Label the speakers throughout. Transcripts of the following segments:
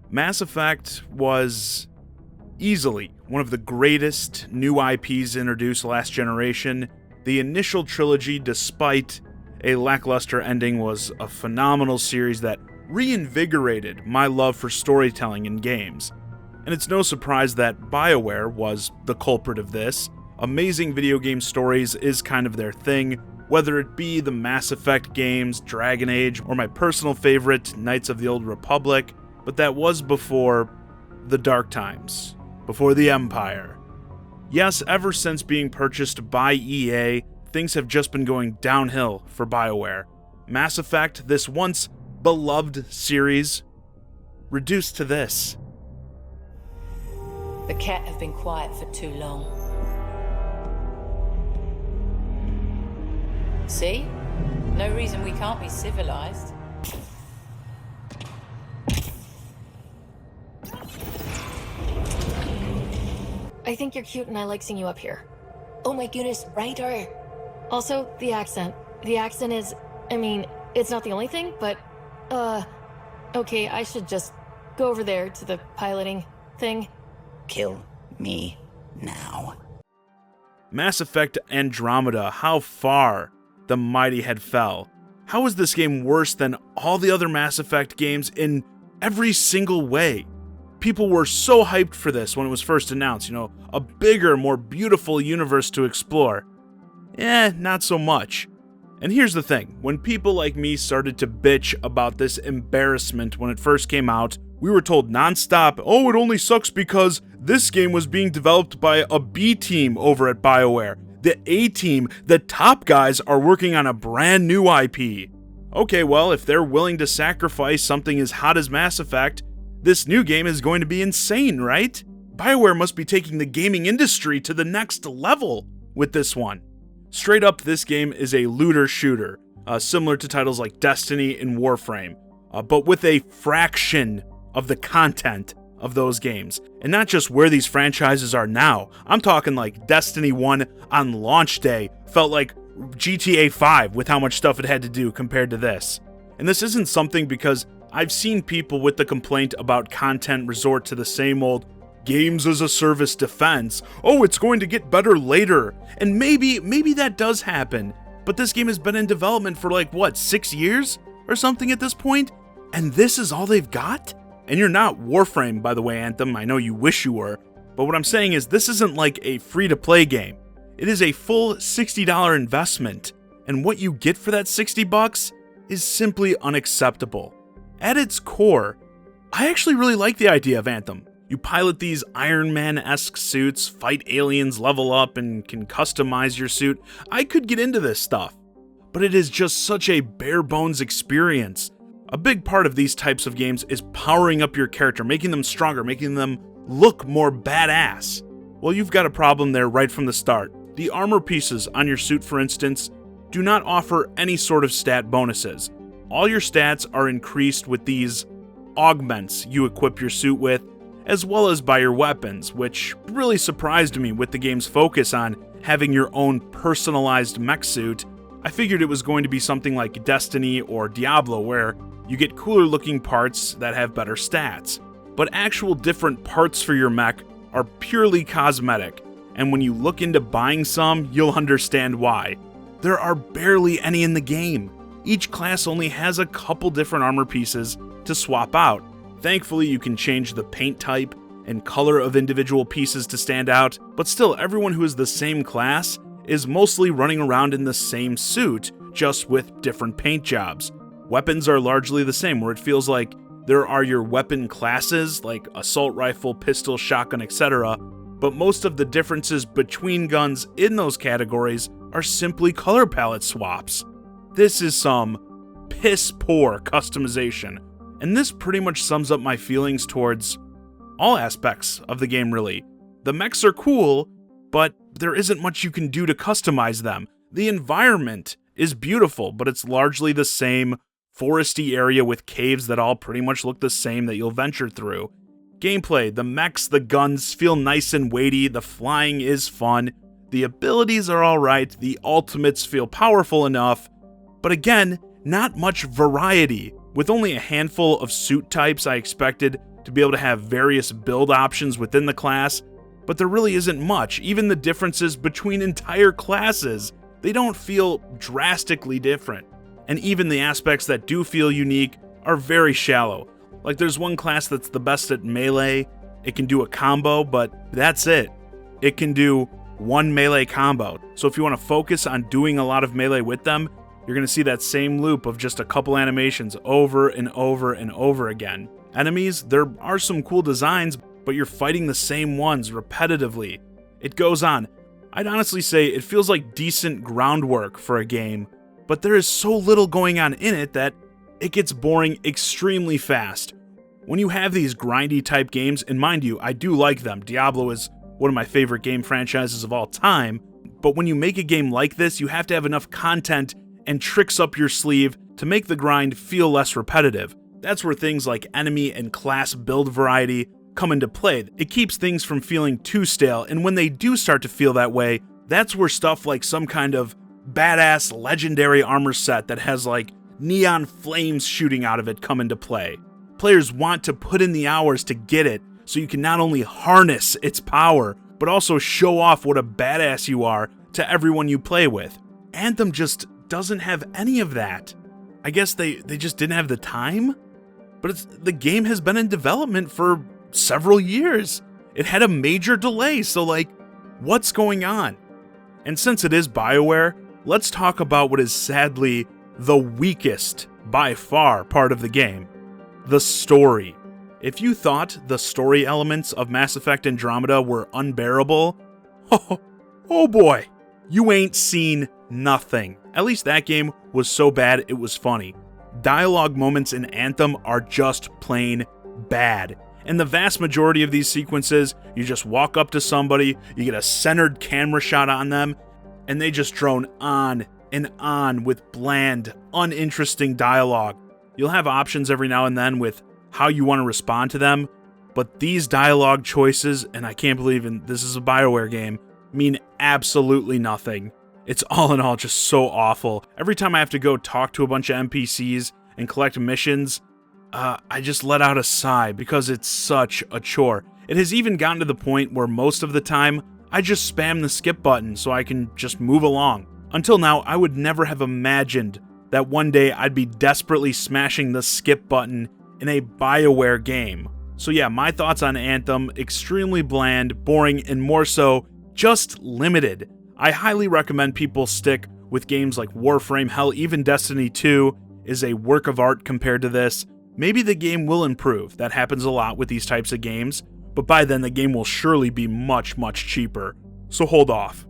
Speaker 1: Mass Effect was easily one of the greatest new IPs introduced last generation. The initial trilogy, despite a lackluster ending, was a phenomenal series that reinvigorated my love for storytelling in games. And it's no surprise that BioWare was the culprit of this. Amazing video game stories is kind of their thing, whether it be the Mass Effect games, Dragon Age, or my personal favorite, Knights of the Old Republic, but that was before the dark times, before the Empire. Yes, ever since being purchased by EA, things have just been going downhill for BioWare. Mass Effect, this once beloved series, reduced to this.
Speaker 2: The cat have been quiet for too long. See? No reason we can't be civilized.
Speaker 3: I think you're cute and I like seeing you up here. Oh my goodness, right? Or... Also, the accent. The accent is... I mean, it's not the only thing, but... Okay, I should just go over there to the piloting thing.
Speaker 4: Kill me now.
Speaker 1: Mass Effect Andromeda, how far the mighty had fell. How is this game worse than all the other Mass Effect games in every single way? People were so hyped for this when it was first announced, a bigger, more beautiful universe to explore. Not so much. And here's the thing, when people like me started to bitch about this embarrassment when it first came out, we were told nonstop, oh, it only sucks because this game was being developed by a B team over at BioWare. The A team, the top guys, are working on a brand new IP. Okay, well, if they're willing to sacrifice something as hot as Mass Effect, this new game is going to be insane, right? BioWare must be taking the gaming industry to the next level with this one. Straight up, this game is a looter shooter, similar to titles like Destiny and Warframe, but with a fraction of the content of those games. And not just where these franchises are now. I'm talking like Destiny 1 on launch day felt like GTA 5 with how much stuff it had to do compared to this. And this isn't something because I've seen people with the complaint about content resort to the same old games as a service defense. Oh, it's going to get better later. And maybe that does happen. But this game has been in development for 6 years or something at this point? And this is all they've got? And you're not Warframe, by the way, Anthem. I know you wish you were. But what I'm saying is this isn't like a free-to-play game. It is a full $60 investment. And what you get for that $60 is simply unacceptable. At its core, I actually really like the idea of Anthem. You pilot these Iron Man-esque suits, fight aliens, level up, and can customize your suit. I could get into this stuff. But it is just such a bare-bones experience. A big part of these types of games is powering up your character, making them stronger, making them look more badass. Well, you've got a problem there right from the start. The armor pieces on your suit, for instance, do not offer any sort of stat bonuses. All your stats are increased with these augments you equip your suit with, as well as by your weapons, which really surprised me with the game's focus on having your own personalized mech suit. I figured it was going to be something like Destiny or Diablo, where you get cooler looking parts that have better stats. But actual different parts for your mech are purely cosmetic, and when you look into buying some, you'll understand why. There are barely any in the game. Each class only has a couple different armor pieces to swap out. Thankfully, you can change the paint type and color of individual pieces to stand out, but still, everyone who is the same class is mostly running around in the same suit, just with different paint jobs. Weapons are largely the same, where it feels like there are your weapon classes, like assault rifle, pistol, shotgun, etc., but most of the differences between guns in those categories are simply color palette swaps. This is some piss-poor customization, and this pretty much sums up my feelings towards all aspects of the game, really. The mechs are cool, but there isn't much you can do to customize them. The environment is beautiful, but it's largely the same foresty area with caves that all pretty much look the same that you'll venture through. Gameplay, the mechs, the guns feel nice and weighty, the flying is fun, the abilities are alright, the ultimates feel powerful enough, but again, not much variety. With only a handful of suit types, I expected to be able to have various build options within the class, but there really isn't much. Even the differences between entire classes, they don't feel drastically different. And even the aspects that do feel unique are very shallow. Like there's one class that's the best at melee, it can do a combo, but that's it. It can do one melee combo. So if you want to focus on doing a lot of melee with them, you're going to see that same loop of just a couple animations over and over and over again. Enemies, there are some cool designs, but you're fighting the same ones repetitively. It goes on. I'd honestly say it feels like decent groundwork for a game, but there is so little going on in it that it gets boring extremely fast. When you have these grindy type games, and mind you, I do like them. Diablo is one of my favorite game franchises of all time, but when you make a game like this, you have to have enough content and tricks up your sleeve to make the grind feel less repetitive. That's where things like enemy and class build variety come into play. It keeps things from feeling too stale, and when they do start to feel that way, that's where stuff like some kind of badass legendary armor set that has like neon flames shooting out of it come into play. Players want to put in the hours to get it, so you can not only harness its power, but also show off what a badass you are to everyone you play with. Anthem just doesn't have any of that. I guess they just didn't have the time? But the game has been in development for several years. It had a major delay, so like, what's going on? And since it is BioWare, let's talk about what is sadly the weakest, by far, part of the game. The story. If you thought the story elements of Mass Effect Andromeda were unbearable, oh boy, you ain't seen nothing. At least that game was so bad it was funny. Dialogue moments in Anthem are just plain bad. And the vast majority of these sequences, you just walk up to somebody, you get a centered camera shot on them, and they just drone on and on with bland, uninteresting dialogue. You'll have options every now and then with how you want to respond to them, but these dialogue choices, and I can't believe this is a BioWare game, mean absolutely nothing. It's all in all just so awful. Every time I have to go talk to a bunch of NPCs and collect missions, I just let out a sigh because it's such a chore. It has even gotten to the point where most of the time, I just spam the skip button so I can just move along. Until now, I would never have imagined that one day I'd be desperately smashing the skip button in a BioWare game. So yeah, my thoughts on Anthem, extremely bland, boring, and more so, just limited. I highly recommend people stick with games like Warframe. Hell, even Destiny 2 is a work of art compared to this. Maybe the game will improve. That happens a lot with these types of games, but by then the game will surely be much, much cheaper. So hold off.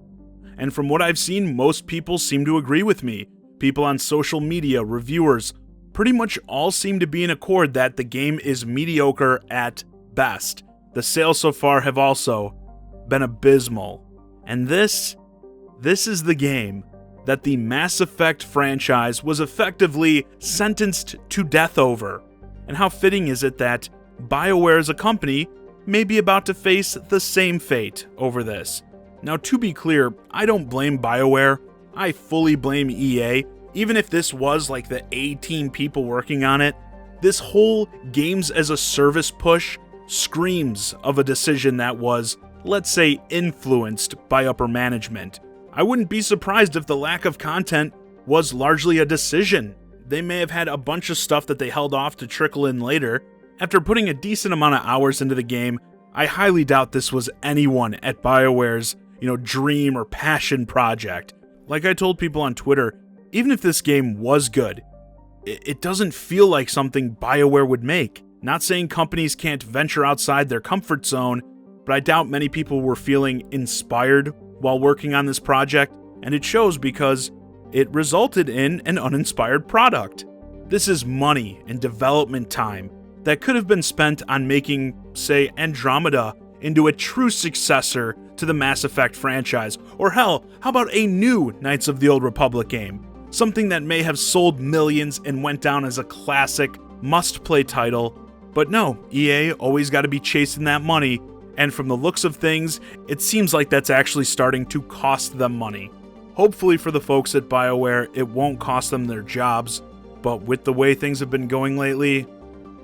Speaker 1: And from what I've seen, most people seem to agree with me. People on social media, reviewers, pretty much all seem to be in accord that the game is mediocre at best. The sales so far have also been abysmal. And this is the game that the Mass Effect franchise was effectively sentenced to death over. And how fitting is it that BioWare as a company may be about to face the same fate over this. Now, to be clear, I don't blame BioWare. I fully blame EA. Even if this was like the A-team people working on it, this whole games as a service push screams of a decision that was, let's say, influenced by upper management. I wouldn't be surprised if the lack of content was largely a decision. They may have had a bunch of stuff that they held off to trickle in later. After putting a decent amount of hours into the game, I highly doubt this was anyone at BioWare's, dream or passion project. Like I told people on Twitter, even if this game was good, it doesn't feel like something BioWare would make. Not saying companies can't venture outside their comfort zone, but I doubt many people were feeling inspired while working on this project, and it shows because it resulted in an uninspired product. This is money and development time that could have been spent on making, say, Andromeda into a true successor to the Mass Effect franchise, or hell, how about a new Knights of the Old Republic game? Something that may have sold millions and went down as a classic, must-play title, but no, EA always got to be chasing that money, and from the looks of things, it seems like that's actually starting to cost them money. Hopefully for the folks at BioWare, it won't cost them their jobs, but with the way things have been going lately,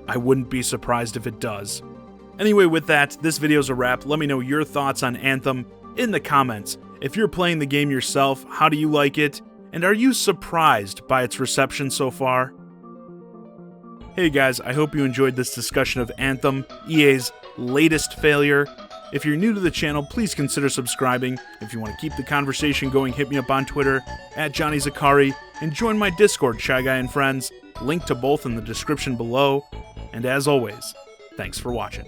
Speaker 1: I wouldn't be surprised if it does. Anyway, with that, this video's a wrap. Let me know your thoughts on Anthem in the comments. If you're playing the game yourself, how do you like it? And are you surprised by its reception so far? Hey guys, I hope you enjoyed this discussion of Anthem, EA's latest failure. If you're new to the channel, please consider subscribing. If you want to keep the conversation going, hit me up on Twitter, @JohnnyZakari, and join my Discord, ChiGuy and Friends. Link to both in the description below. And as always, thanks for watching.